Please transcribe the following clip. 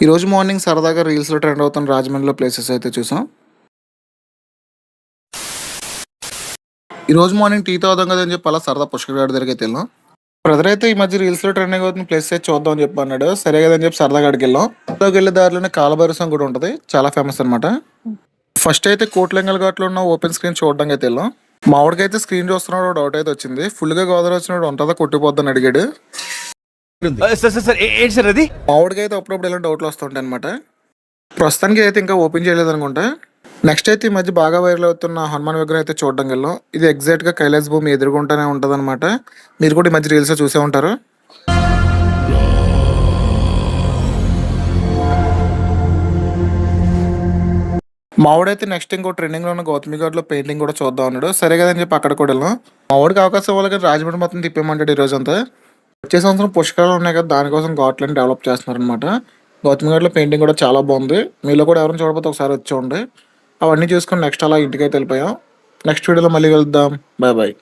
ఈరోజు మార్నింగ్ సరదాగా రీల్స్లో ట్రెండ్ అవుతున్న రాజమండ్రిలో ప్లేసెస్ అయితే చూసాం. ఈరోజు మార్నింగ్ టీ తాగుదాం కదా అని చెప్పి అలా సరదా పుష్కర్ గారి దగ్గరికి అయితే వెళ్ళాం. బ్రదర్ అయితే ఈ మధ్య రీల్స్లో ట్రెండింగ్ అవుతున్న ప్లేస్ అయితే చూద్దాం అని చెప్పి అన్నాడు. సరే కదని చెప్పి సరదాగా అడిగి వెళ్ళాం. అందులోకి వెళ్ళే దారిలోనే కాలభైరసం కూడా ఉంటుంది, చాలా ఫేమస్ అనమాట. ఫస్ట్ అయితే కోట్లింగల్ ఘాట్లో ఉన్న ఓపెన్ స్క్రీన్ చూడడానికి అయితే వెళ్ళాం. మామిడికి అయితే స్క్రీన్ చూస్తున్నాడు, డౌట్ అయితే వచ్చింది. ఫుల్గా గోదావరి వచ్చినాడు ఉంటుందా కొట్టిపోద్దని అడిగాడు. మామిడికి అయితే అప్పుడప్పుడు ఇలా డౌట్లు వస్తుంటాయి అనమాట. ప్రస్తుతానికి అయితే ఇంకా ఓపెన్ చేయలేదు అనుకుంటా. నెక్స్ట్ అయితే ఈ మధ్య బాగా వైరల్ అవుతున్న హనుమాన్ విగ్రహం అయితే చూడడం వెళ్ళాం. ఇది ఎగ్జాక్ట్ గా కైలాస్ భూమి ఎదురుగుంటానే ఉంటది అనమాట. మీరు కూడా ఈ మధ్య రీల్స్ చూసే ఉంటారు. మావాడైతే నెక్స్ట్ ఇంకో ట్రెండింగ్ లో ఉన్న గౌతమి ఘాట్ లో పెయింటింగ్ కూడా చూద్దాం అన్నాడు. సరే కదని చెప్పి అక్కడ కూడా వెళ్ళాం. మావాడికి అవకాశం ఇవ్వాలి, రాజమండ్రి మొత్తం తిప్పేమంటాడు ఈ రోజు అంతా. వచ్చే సంవత్సరం పుష్కరాలు ఉన్నాయి కదా, దానికోసం ఘాట్లని డెవలప్ చేస్తున్నారు అనమాట. గౌతమి ఘాట్లో పెయింటింగ్ కూడా చాలా బాగుంది. మీలో కూడా ఎవరైనా చూడకపోతే ఒకసారి వచ్చి ఉండే అవన్నీ చూసుకొని నెక్స్ట్ అలా ఇంటికైతే వెళ్ళిపోయాం. నెక్స్ట్ వీడియోలో మళ్ళీ కలుద్దాం. Bye bye.